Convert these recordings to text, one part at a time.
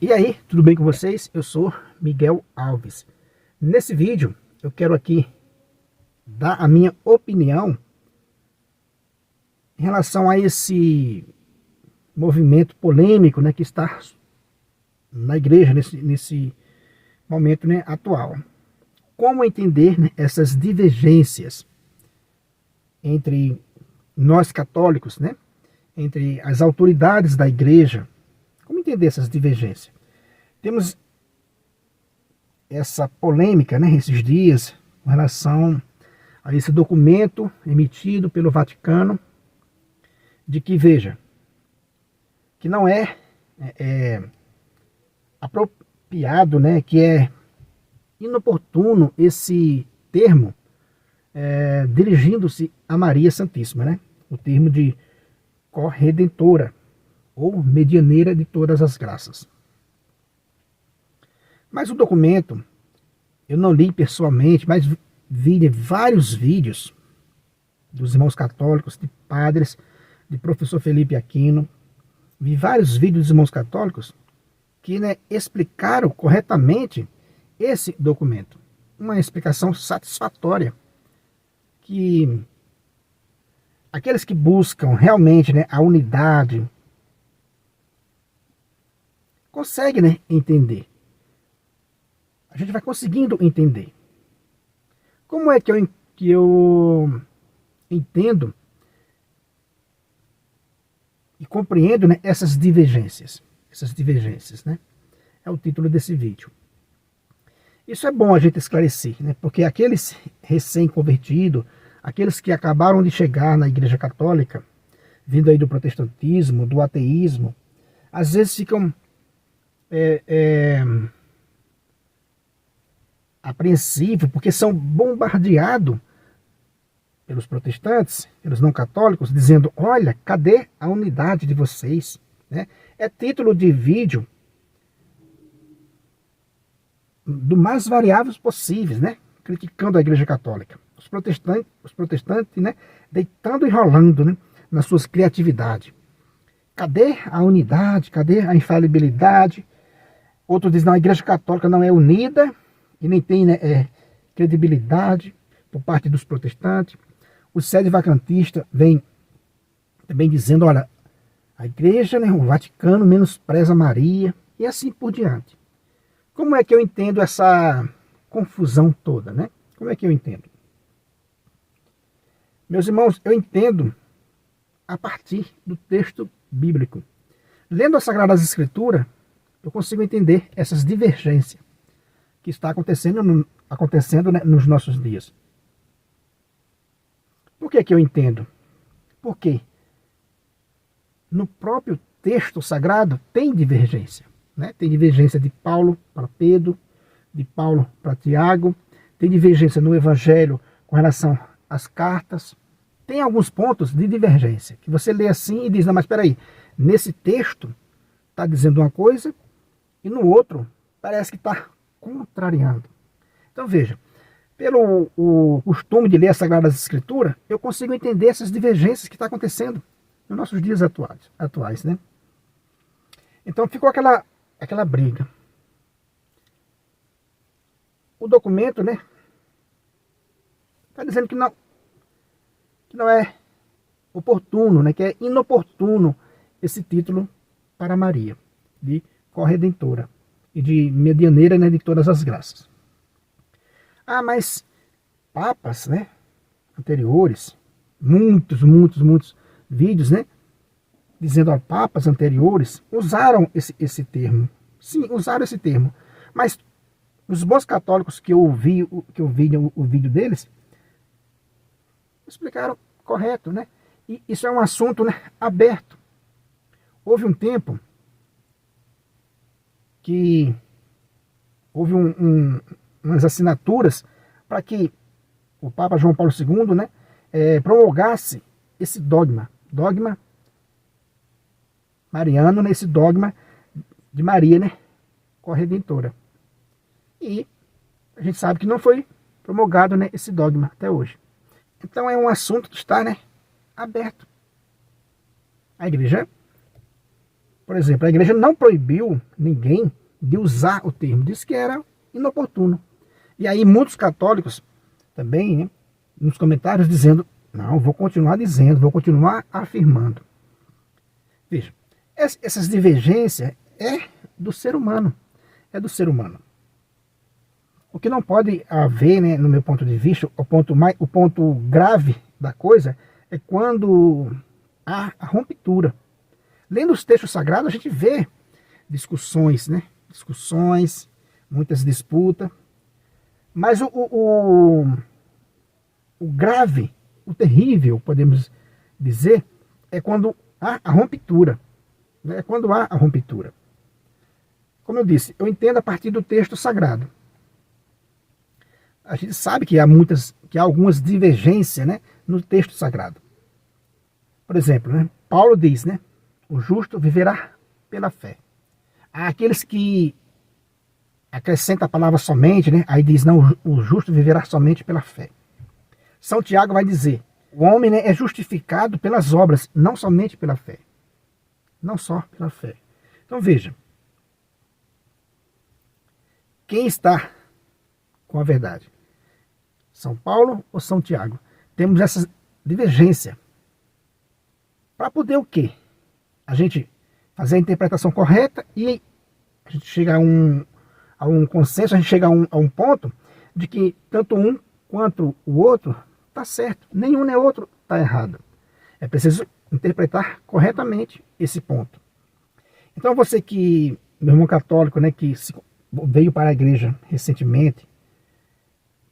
E aí, tudo bem com vocês? Eu sou Miguel Alves. Nesse vídeo eu quero aqui dar a minha opinião em relação a esse movimento polêmico, né, que está na igreja nesse momento, né, atual. Como entender, né, essas divergências entre nós católicos, né, entre as autoridades da igreja. Como entender essas divergências? Temos essa polêmica, né, esses dias, com relação a esse documento emitido pelo Vaticano, de que, veja, que não é apropriado, né, que é inoportuno esse termo dirigindo-se a Maria Santíssima, né, o termo de corredentora, ou medianeira de todas as graças. Mas o documento, eu não li pessoalmente, mas vi vários vídeos dos irmãos católicos, de padres, de professor Felipe Aquino. Vi vários vídeos dos irmãos católicos que, né, explicaram corretamente esse documento. Uma explicação satisfatória, que aqueles que buscam realmente, né, a unidade conseguem, né, entender. A gente vai conseguindo entender. Como é que eu entendo e compreendo, né, essas divergências? Essas divergências, né? É o título desse vídeo. Isso é bom a gente esclarecer, né? Porque aqueles recém-convertidos, aqueles que acabaram de chegar na Igreja Católica, vindo aí do protestantismo, do ateísmo, às vezes ficam apreensivo, porque são bombardeados pelos protestantes, pelos não católicos, dizendo: olha, cadê a unidade de vocês? Né? É título de vídeo do mais variáveis possíveis, né? Criticando a Igreja Católica. Os protestantes, né, deitando e rolando, né, nas suas criatividades. Cadê a unidade? Cadê a infalibilidade? Outro diz: não, a Igreja Católica não é unida e nem tem, né, credibilidade por parte dos protestantes. O sede vacantista vem também dizendo: olha, a Igreja, né, o Vaticano menospreza Maria, e assim por diante. Como é que eu entendo essa confusão toda, né? Como é que eu entendo? Meus irmãos, eu entendo a partir do texto bíblico. Lendo as Sagradas Escrituras, eu consigo entender essas divergências que está acontecendo, né, nos nossos dias. Por que eu entendo? Porque no próprio texto sagrado tem divergência. Né? Tem divergência de Paulo para Pedro, de Paulo para Tiago, tem divergência no Evangelho com relação às cartas. Tem alguns pontos de divergência, que você lê assim e diz: não, mas espera aí, nesse texto está dizendo uma coisa e no outro parece que está contrariando. Então veja, pelo o costume de ler as Sagradas Escrituras, eu consigo entender essas divergências que estão acontecendo nos nossos dias atuais, né? Então ficou aquela briga. O documento, né, está dizendo que não é oportuno, né, que é inoportuno esse título para Maria, de corredentora e de medianeira, né, de todas as graças. Ah, mas papas, né, anteriores, muitos vídeos, né, dizendo a papas anteriores, usaram esse termo. Sim, usaram esse termo. Mas os bons católicos que eu vi o vídeo deles, explicaram correto, né? E isso é um assunto, né, aberto. Houve um tempo que houve umas assinaturas para que o Papa João Paulo II, né, promulgasse esse dogma mariano, né, esse dogma de Maria, né, corredentora. E a gente sabe que não foi promulgado, né, esse dogma até hoje. Então é um assunto que está, né, aberto. A igreja Por exemplo, a igreja não proibiu ninguém de usar o termo, disse que era inoportuno. E aí muitos católicos também, né, nos comentários dizendo, não, vou continuar dizendo, vou continuar afirmando. Veja, essas divergências é do ser humano, é do ser humano. O que não pode haver, né, no meu ponto de vista, o ponto grave da coisa é quando há a ruptura. Lendo os textos sagrados, a gente vê discussões, né? Discussões, muitas disputas. Mas o grave, o terrível, podemos dizer, é quando há a ruptura. Né? É quando há a ruptura. Como eu disse, eu entendo a partir do texto sagrado. A gente sabe que há algumas divergências, né, no texto sagrado. Por exemplo, né, Paulo diz, né, o justo viverá pela fé. Há aqueles que acrescentam a palavra somente, né, aí diz, não, o justo viverá somente pela fé. São Tiago vai dizer, o homem, né, é justificado pelas obras, não somente pela fé. Não só pela fé. Então veja, quem está com a verdade? São Paulo ou São Tiago? Temos essa divergência. Para poder o quê? A gente fazer a interpretação correta e a gente chega a um consenso, a gente chega a um ponto de que tanto um quanto o outro está certo. Nenhum nem outro está errado. É preciso interpretar corretamente esse ponto. Então você que, meu irmão católico, né, que veio para a igreja recentemente,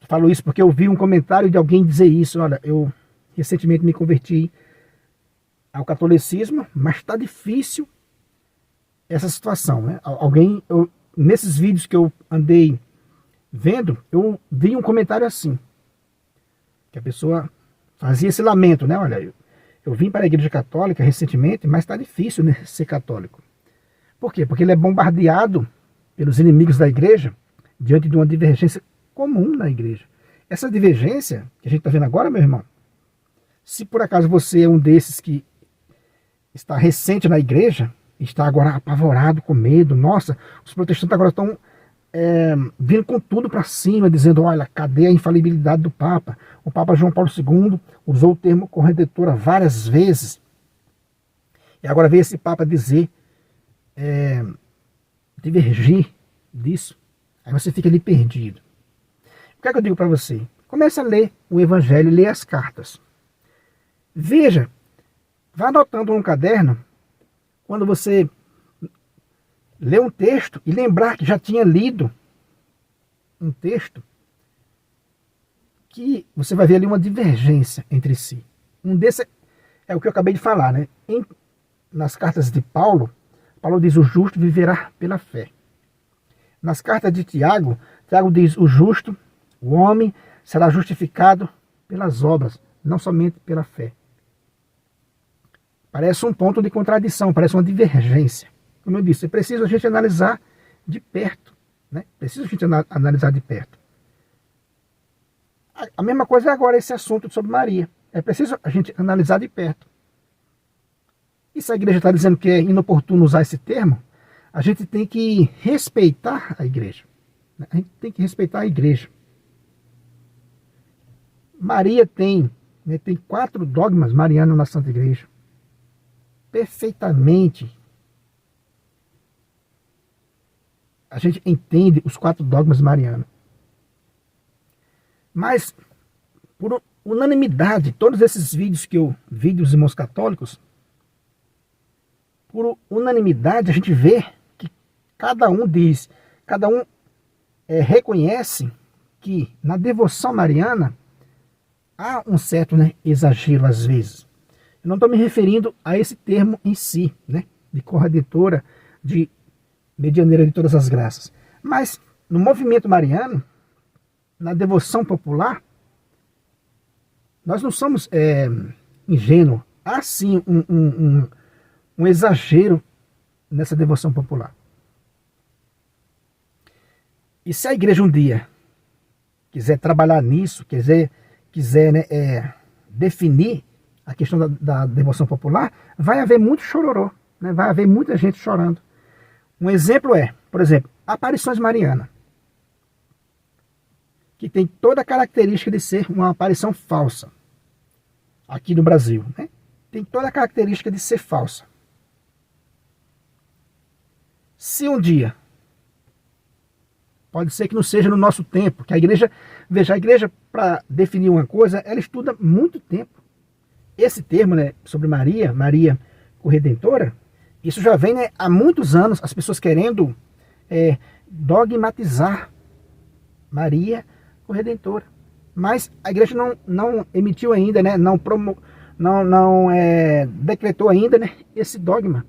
falo isso porque eu vi um comentário de alguém dizer isso. Olha, eu recentemente me converti ao catolicismo, mas está difícil essa situação, né? Nesses vídeos que eu andei vendo, eu vi um comentário assim, que a pessoa fazia esse lamento, né? Olha, eu vim para a igreja católica recentemente, mas está difícil, né, ser católico. Por quê? Porque ele é bombardeado pelos inimigos da igreja diante de uma divergência comum na igreja. Essa divergência que a gente está vendo agora, meu irmão, se por acaso você é um desses que está recente na igreja, está agora apavorado, com medo, nossa, os protestantes agora estão vindo com tudo para cima, dizendo, olha, cadê a infalibilidade do Papa? O Papa João Paulo II usou o termo corredentora várias vezes, e agora veio esse Papa dizer, divergir disso, aí você fica ali perdido. O que é que eu digo para você? Comece a ler o Evangelho, ler as cartas. Veja, vá anotando no caderno, quando você lê um texto e lembrar que já tinha lido um texto, que você vai ver ali uma divergência entre si. Um desses é o que eu acabei de falar, né? Nas cartas de Paulo, Paulo diz, o justo viverá pela fé. Nas cartas de Tiago, Tiago diz, o justo, o homem, será justificado pelas obras, não somente pela fé. Parece um ponto de contradição, parece uma divergência. Como eu disse, é preciso a gente analisar de perto. Né? Precisa a gente analisar de perto. A mesma coisa é agora esse assunto sobre Maria. É preciso a gente analisar de perto. E se a igreja está dizendo que é inoportuno usar esse termo, a gente tem que respeitar a igreja. A gente tem que respeitar a igreja. Maria tem 4 dogmas marianos na Santa Igreja. Perfeitamente. A gente entende os 4 dogmas marianos. Mas, por unanimidade, todos esses vídeos que eu vi dos irmãos católicos, por unanimidade a gente vê que cada um diz, cada um reconhece que na devoção mariana há um certo, né, exagero às vezes. Eu não estou me referindo a esse termo em si, né, de corredentora, de medianeira de todas as graças. Mas no movimento mariano, na devoção popular, nós não somos ingênuos. Há sim um exagero nessa devoção popular. E se a igreja um dia quiser trabalhar nisso, quiser né, definir a questão da devoção popular, vai haver muito chororô. né? Vai haver muita gente chorando. Um exemplo é, por exemplo, aparições marianas, que tem toda a característica de ser uma aparição falsa, aqui no Brasil, né? Tem toda a característica de ser falsa. Se um dia, pode ser que não seja no nosso tempo, que a igreja, veja, a igreja para definir uma coisa, ela estuda muito tempo. Esse termo, né, sobre Maria, Maria Corredentora, isso já vem, né, há muitos anos, as pessoas querendo dogmatizar Maria Corredentora. Mas a igreja não emitiu ainda, né, não decretou ainda, né, esse dogma.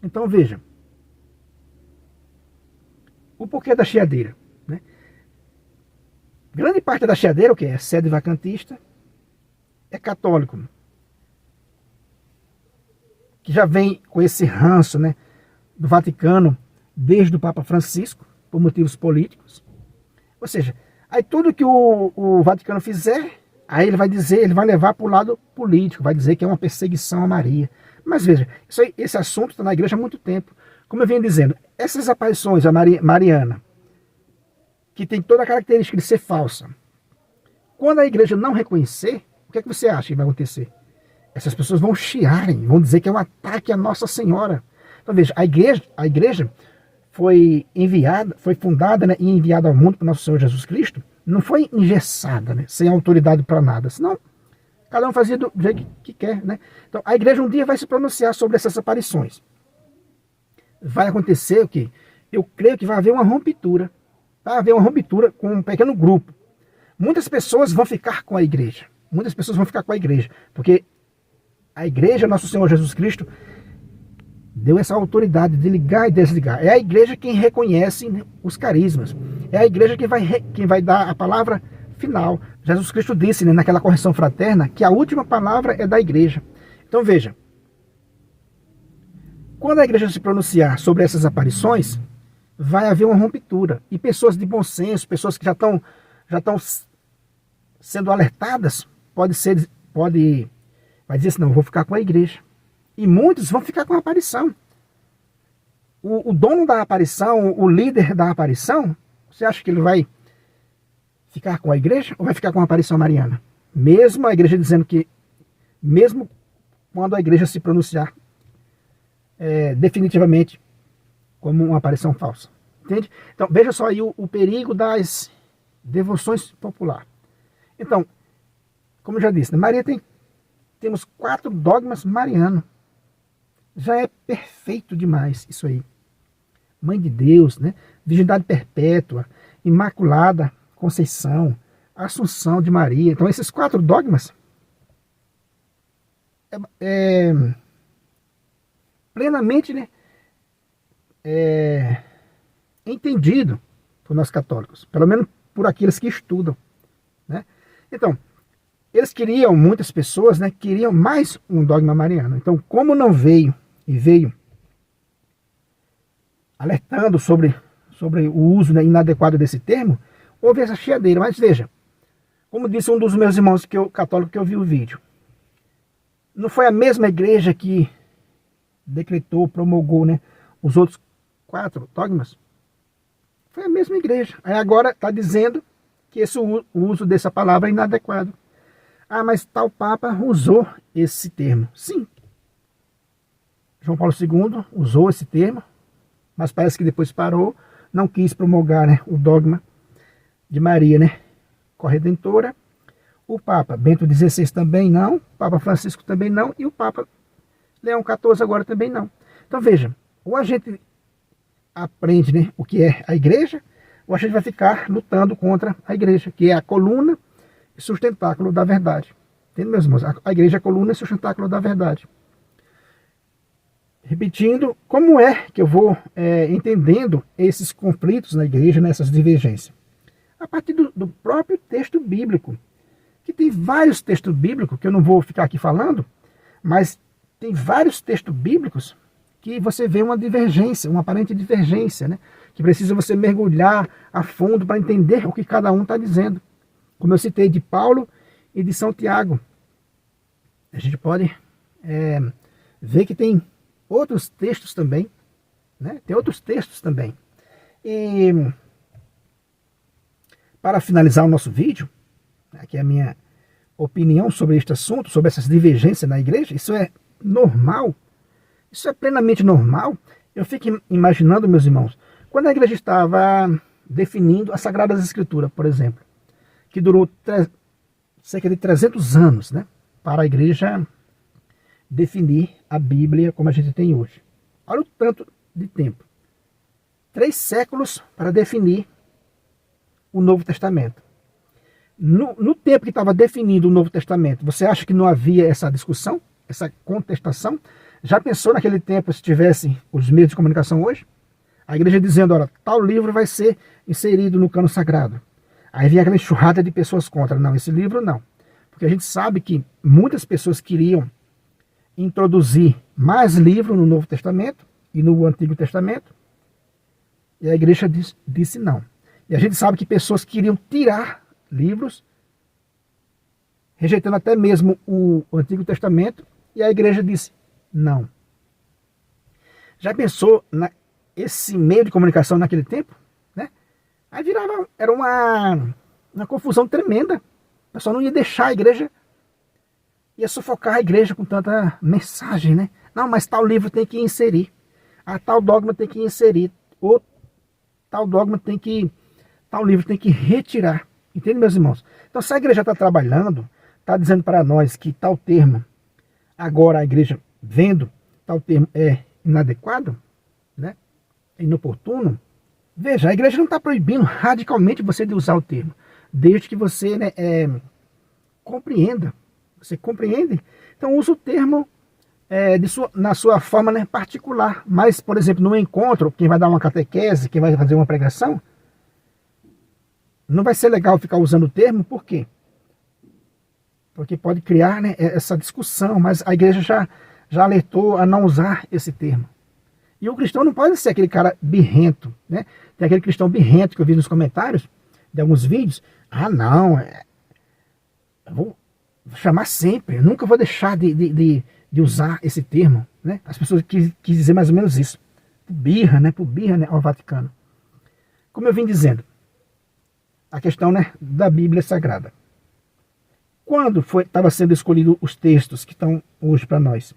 Então veja, o porquê da chiadeira, né? Grande parte da chiadeira, o que é sede vacantista, é católico, que já vem com esse ranço, né, do Vaticano desde o Papa Francisco, por motivos políticos. Ou seja, aí tudo que o Vaticano fizer, aí ele vai dizer, ele vai levar para o lado político, vai dizer que é uma perseguição a Maria. Mas veja, esse assunto está na igreja há muito tempo. Como eu venho dizendo, essas aparições a mariana, que tem toda a característica de ser falsa, quando a igreja não reconhecer, o que é que você acha que vai acontecer? Essas pessoas vão chiarem, vão dizer que é um ataque à Nossa Senhora. Então veja, a igreja foi enviada, foi fundada, né, e enviada ao mundo para nosso Senhor Jesus Cristo, não foi engessada, né, sem autoridade para nada, senão cada um fazia do jeito que quer, né? Então a igreja um dia vai se pronunciar sobre essas aparições. Vai acontecer o quê? Eu creio que vai haver uma ruptura. Vai haver uma ruptura com um pequeno grupo. Muitas pessoas vão ficar com a igreja. Muitas pessoas vão ficar com a igreja. Porque a igreja, nosso Senhor Jesus Cristo, deu essa autoridade de ligar e desligar. É a igreja quem reconhece, né, os carismas. É a igreja quem vai dar a palavra final. Jesus Cristo disse, né, naquela correção fraterna, que a última palavra é da igreja. Então veja, quando a igreja se pronunciar sobre essas aparições, vai haver uma ruptura. E pessoas de bom senso, pessoas que já estão sendo alertadas, vai dizer assim, não, eu vou ficar com a igreja. E muitos vão ficar com a aparição. O dono da aparição, o líder da aparição, você acha que ele vai ficar com a igreja ou vai ficar com a aparição mariana? Mesmo a igreja dizendo que, mesmo quando a igreja se pronunciar definitivamente como uma aparição falsa. Entende? Então, veja só aí o perigo das devoções populares. Então, como eu já disse, Maria temos 4 dogmas marianos. Já é perfeito demais isso aí. Mãe de Deus, né? Virgindade perpétua, Imaculada Conceição, Assunção de Maria. Então, esses 4 dogmas plenamente, né, entendido por nós católicos, pelo menos por aqueles que estudam, né? Então, eles queriam, muitas pessoas, né, queriam mais um dogma mariano. Então, como não veio alertando sobre o uso, né, inadequado desse termo, houve essa chiadeira. Mas veja, como disse um dos meus irmãos católico que eu vi o vídeo, não foi a mesma igreja que decretou, promulgou, né, os outros 4 dogmas? Foi a mesma igreja. Aí agora está dizendo que o uso dessa palavra é inadequado. Ah, mas tal Papa usou esse termo. Sim. João Paulo II usou esse termo, mas parece que depois parou, não quis promulgar, né, o dogma de Maria, né, Corredentora. O Papa Bento XVI também não, o Papa Francisco também não, e o Papa Leão XIV agora também não. Então veja, ou a gente aprende, né, o que é a igreja, ou a gente vai ficar lutando contra a igreja, que é a coluna e sustentáculo da verdade. Entende, meus irmãos? A igreja é a coluna e sustentáculo da verdade. Repetindo, como é que eu vou entendendo esses conflitos na igreja, nessas divergências? A partir do próprio texto bíblico, que tem vários textos bíblicos, que eu não vou ficar aqui falando, mas tem vários textos bíblicos que você vê uma divergência, uma aparente divergência, né? Que precisa você mergulhar a fundo para entender o que cada um está dizendo. Como eu citei de Paulo e de São Tiago. A gente pode ver que tem outros textos também, né? Tem outros textos também. E para finalizar o nosso vídeo, aqui é a minha opinião sobre este assunto, sobre essas divergências na igreja, isso é normal, isso é plenamente normal. Eu fico imaginando, meus irmãos, quando a igreja estava definindo as Sagradas Escrituras, por exemplo, que durou cerca de 300 anos, né, para a igreja definir a Bíblia como a gente tem hoje. Olha o tanto de tempo. 3 séculos para definir o Novo Testamento. No tempo que estava definindo o Novo Testamento, você acha que não havia essa discussão, essa contestação? Já pensou naquele tempo se tivessem os meios de comunicação hoje? A igreja dizendo, olha, tal livro vai ser inserido no cano sagrado. Aí vinha aquela enxurrada de pessoas contra. Não, esse livro não. Porque a gente sabe que muitas pessoas queriam introduzir mais livros no Novo Testamento e no Antigo Testamento. E a igreja disse não. E a gente sabe que pessoas queriam tirar livros, rejeitando até mesmo o Antigo Testamento, e a igreja disse não. Já pensou esse meio de comunicação naquele tempo? Né? Aí era uma confusão tremenda. O pessoal não ia deixar a igreja, ia sufocar a igreja com tanta mensagem, né? Não, mas tal livro tem que inserir, tal dogma tem que inserir, ou tal dogma tal livro tem que retirar. Entende, meus irmãos? Então, se a igreja está trabalhando, está dizendo para nós que tal termo, agora a igreja vendo, tal termo é inadequado, né? É inoportuno, veja, a igreja não está proibindo radicalmente você de usar o termo, desde que você, né, compreenda. Você compreende? Então, usa o termo na sua forma, né, particular. Mas, por exemplo, no encontro, quem vai dar uma catequese, quem vai fazer uma pregação, não vai ser legal ficar usando o termo, por quê? Porque pode criar, né, essa discussão, mas a igreja já alertou a não usar esse termo. E o cristão não pode ser aquele cara birrento, né? Tem aquele cristão birrento que eu vi nos comentários de alguns vídeos. Ah, não, eu vou chamar sempre, eu nunca vou deixar de usar esse termo, né? As pessoas quis dizer mais ou menos isso. Por birra, né, ao Vaticano. Como eu vim dizendo, a questão, né, da Bíblia Sagrada. Quando estava sendo escolhido os textos que estão hoje para nós,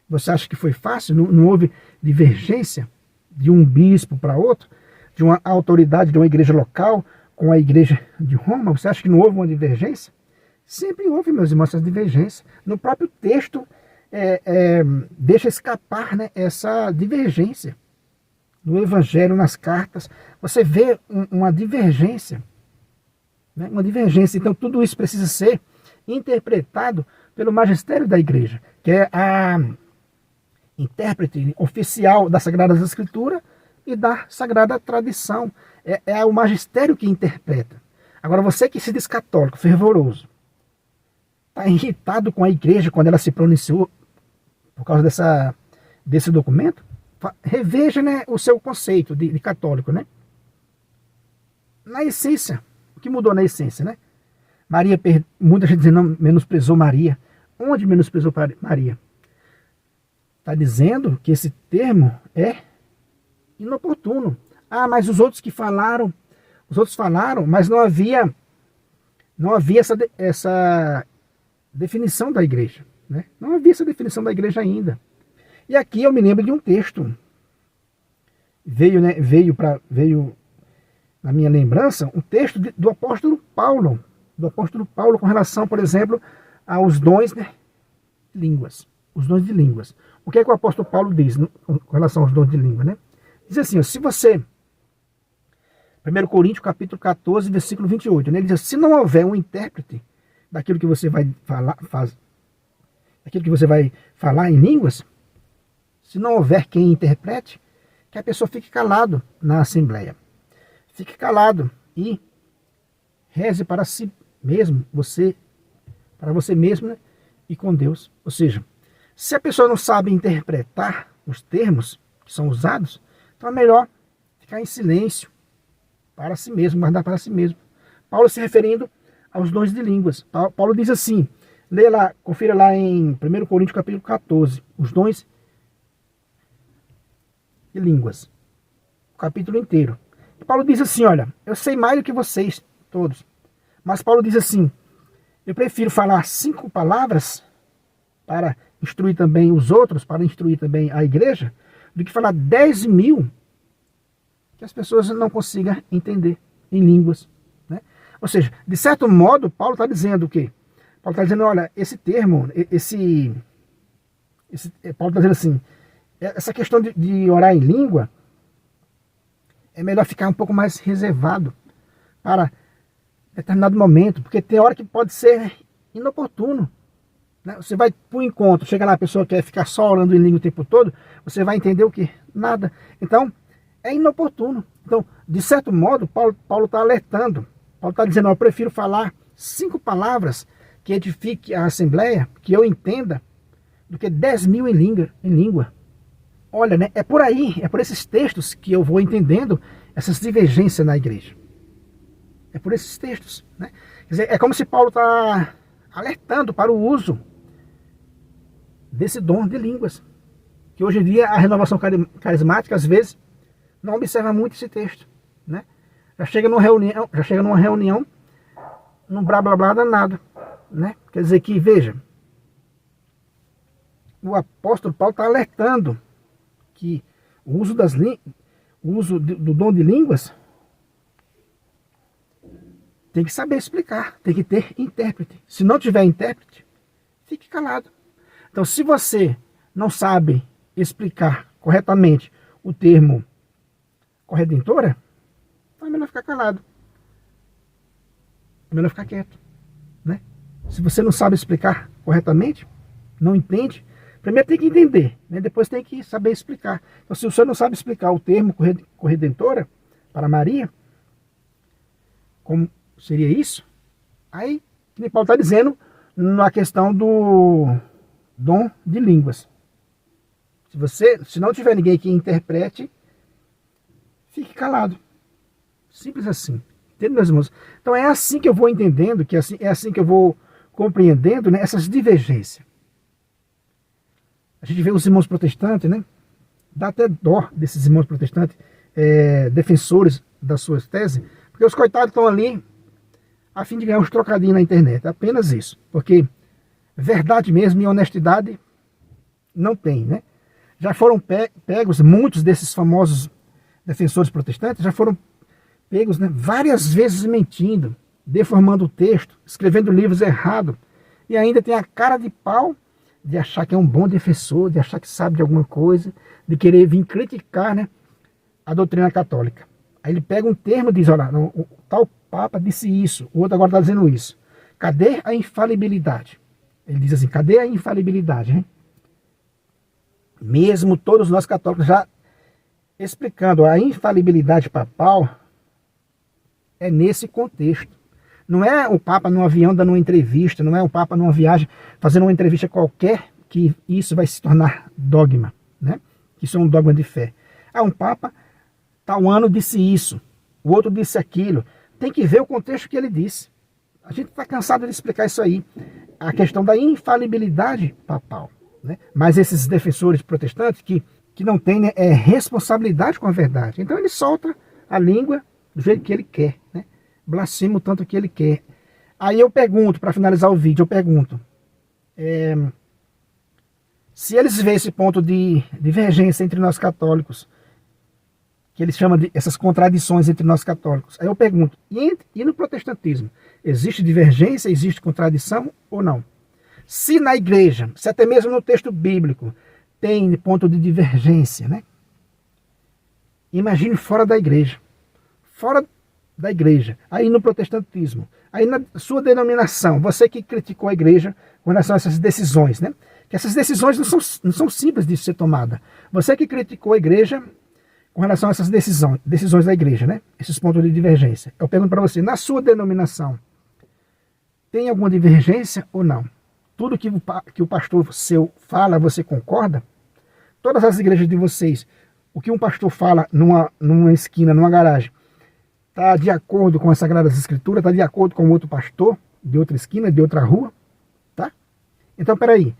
você acha que foi fácil? Não houve divergência de um bispo para outro? De uma autoridade de uma igreja local com a igreja de Roma? Você acha que não houve uma divergência? Sempre houve, meus irmãos, essas divergências. No próprio texto deixa escapar, né, essa divergência. No Evangelho, nas cartas, você vê uma divergência. Né, uma divergência. Então tudo isso precisa ser interpretado pelo magistério da igreja, que é a intérprete oficial das Sagradas Escrituras e da Sagrada Tradição. É o magistério que interpreta. Agora, você que se diz católico, fervoroso, está irritado com a igreja quando ela se pronunciou por causa desse documento, reveja, né, o seu conceito de católico, né? Na essência, o que mudou na essência, né? Muita gente dizendo, menosprezou Maria. Onde menosprezou Maria? Está dizendo que esse termo é inoportuno. Ah, mas os outros falaram, mas não havia essa definição da igreja, né? Não havia essa definição da igreja ainda. E aqui eu me lembro de um texto, veio na minha lembrança, um texto do apóstolo Paulo, com relação, por exemplo, aos dons, né, línguas, os dons de línguas. O que é que o apóstolo Paulo diz com relação aos dons de língua, né? Diz assim, ó, se você, 1 Coríntios capítulo 14, versículo 28, né, ele diz, se não houver um intérprete daquilo que você vai falar em línguas, se não houver quem interprete, que a pessoa fique calado na assembleia. Fique calado e reze para si mesmo, para você mesmo, né, e com Deus. Ou seja, se a pessoa não sabe interpretar os termos que são usados, então é melhor ficar em silêncio para si mesmo, guardar para si mesmo. Paulo se referindo aos dons de línguas. Paulo diz assim, lê lá, confira lá em 1 Coríntios capítulo 14, os dons de línguas. O capítulo inteiro. E Paulo diz assim, olha, eu sei mais do que vocês todos. Mas Paulo diz assim, eu prefiro falar 5 palavras para instruir também os outros, para instruir também a igreja, do que falar 10.000 que as pessoas não consigam entender em línguas. Né? Ou seja, de certo modo, Paulo está dizendo o quê? Paulo está dizendo, olha, esse termo, Paulo está dizendo assim, essa questão de orar em língua, é melhor ficar um pouco mais reservado para determinado momento, porque tem hora que pode ser inoportuno. Né? Você vai para o encontro, chega lá, a pessoa quer ficar só orando em língua o tempo todo, você vai entender o quê? Nada. Então, é inoportuno. Então, de certo modo, Paulo está alertando. Paulo está dizendo, eu prefiro falar 5 palavras que edifique a Assembleia, que eu entenda, do que 10.000 em língua. Olha, né, é por aí, é por esses textos que eu vou entendendo essas divergências na igreja. É por esses textos. Né? Quer dizer, é como se Paulo está alertando para o uso desse dom de línguas. Que hoje em dia a renovação carismática, às vezes, não observa muito esse texto. Né? Já chega numa reunião, num blá blá blá danado. Né? Quer dizer que, veja, o apóstolo Paulo está alertando que o uso do dom de línguas tem que saber explicar, tem que ter intérprete. Se não tiver intérprete, fique calado. Então, se você não sabe explicar corretamente o termo corredentora, então é melhor ficar calado. É melhor ficar quieto. Né? Se você não sabe explicar corretamente, não entende, primeiro tem que entender, né? Depois tem que saber explicar. Então, se você não sabe explicar o termo corredentora para Maria, como seria isso? Aí, que Paulo está dizendo na questão do dom de línguas. Se não tiver ninguém que interprete, fique calado. Simples assim. Entende, meus irmãos? Então é assim que eu vou entendendo, é assim que eu vou compreendendo, né, essas divergências. A gente vê os irmãos protestantes, né? Dá até dó desses irmãos protestantes, defensores das suas teses, porque os coitados estão ali a fim de ganhar uns trocadinhos na internet. Apenas isso. Porque verdade mesmo e honestidade não tem, né? Já foram pegos, muitos desses famosos defensores protestantes já foram pegos, né, várias vezes mentindo, deformando o texto, escrevendo livros errados, e ainda tem a cara de pau de achar que é um bom defensor, de achar que sabe de alguma coisa, de querer vir criticar, né, a doutrina católica. Aí ele pega um termo e diz, olha, o tal Papa disse isso, o outro agora está dizendo isso. Cadê a infalibilidade? Ele diz assim, cadê a infalibilidade? Hein? Mesmo todos nós católicos já explicando a infalibilidade papal, é nesse contexto. Não é o Papa num avião dando uma entrevista, não é o Papa numa viagem fazendo uma entrevista qualquer que isso vai se tornar dogma, né? Que isso é um dogma de fé. Um Papa, tal ano disse isso, o outro disse aquilo. Tem que ver o contexto que ele disse. A gente está cansado de explicar isso aí. A questão da infalibilidade papal. Né? Mas esses defensores protestantes que não têm, né, responsabilidade com a verdade. Então ele solta a língua do jeito que ele quer. Né? Blasfema o tanto que ele quer. Aí eu pergunto, para finalizar o vídeo, eu pergunto. Se eles veem esse ponto de divergência entre nós católicos, que eles chamam de essas contradições entre nós católicos. Aí eu pergunto, e no protestantismo? Existe divergência, existe contradição ou não? Se na igreja, se até mesmo no texto bíblico, tem ponto de divergência, né? Imagine fora da igreja. Fora da igreja. Aí no protestantismo. Aí na sua denominação, você que criticou a igreja com relação a essas decisões, né? Que essas decisões não são simples de ser tomada. Você que criticou a igreja com relação a essas decisões da igreja, né? Esses pontos de divergência. Eu pergunto para você, na sua denominação, tem alguma divergência ou não? Tudo que o pastor seu fala, você concorda? Todas as igrejas de vocês, o que um pastor fala numa esquina, numa garagem, está de acordo com as Sagradas Escrituras, está de acordo com outro pastor de outra esquina, de outra rua? Tá? Então, peraí.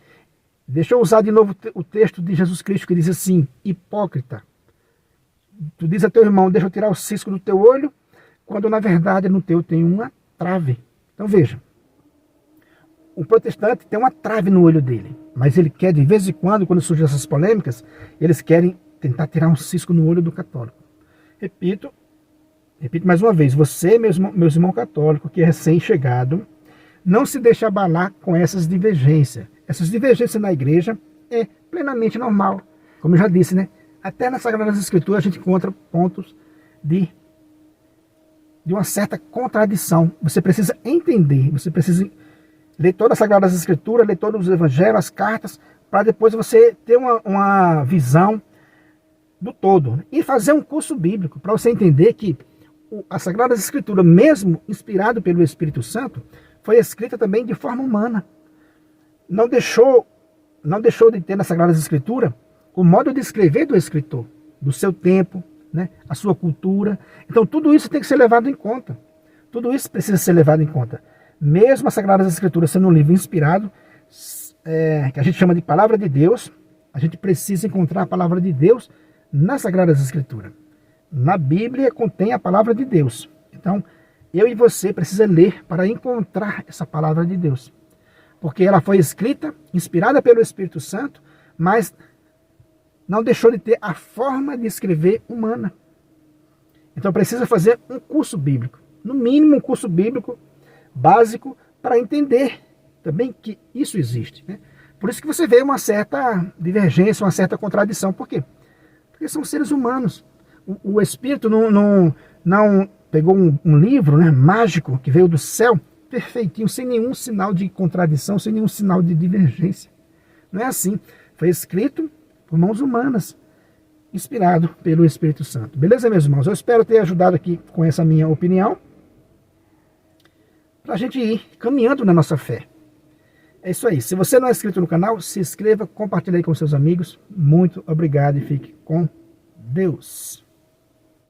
Deixa eu usar de novo o texto de Jesus Cristo que diz assim, hipócrita. Tu diz a teu irmão, deixa eu tirar o cisco do teu olho, quando na verdade no teu tem uma trave. Então veja, o protestante tem uma trave no olho dele, mas ele quer, de vez em quando surgem essas polêmicas, eles querem tentar tirar um cisco no olho do católico. Repito mais uma vez, você, meus irmãos católicos, que é recém-chegado, não se deixe abalar com essas divergências. Essas divergências na igreja é plenamente normal. Como eu já disse, né? Até nas Sagradas Escrituras a gente encontra pontos de uma certa contradição. Você precisa entender, você precisa ler todas as Sagradas Escrituras, ler todos os evangelhos, as cartas, para depois você ter uma visão do todo. E fazer um curso bíblico, para você entender que a Sagrada Escritura, mesmo inspirado pelo Espírito Santo, foi escrita também de forma humana. Não deixou de ter na Sagrada Escritura o modo de escrever do escritor, do seu tempo, né, a sua cultura. Então tudo isso tem que ser levado em conta. Tudo isso precisa ser levado em conta. Mesmo a Sagrada Escritura sendo um livro inspirado, que a gente chama de Palavra de Deus, a gente precisa encontrar a Palavra de Deus nas Sagradas Escrituras. Na Bíblia contém a Palavra de Deus. Então, eu e você precisa ler para encontrar essa Palavra de Deus. Porque ela foi escrita, inspirada pelo Espírito Santo, mas não deixou de ter a forma de escrever humana. Então precisa fazer um curso bíblico. No mínimo um curso bíblico básico para entender também que isso existe, né? Por isso que você vê uma certa divergência, uma certa contradição. Por quê? Porque são seres humanos. O Espírito não pegou um livro, né, mágico que veio do céu, perfeitinho, sem nenhum sinal de contradição, sem nenhum sinal de divergência. Não é assim. Foi escrito por mãos humanas, inspirado pelo Espírito Santo. Beleza, meus irmãos? Eu espero ter ajudado aqui com essa minha opinião, para a gente ir caminhando na nossa fé. É isso aí. Se você não é inscrito no canal, se inscreva, compartilhe aí com seus amigos. Muito obrigado e fique com Deus.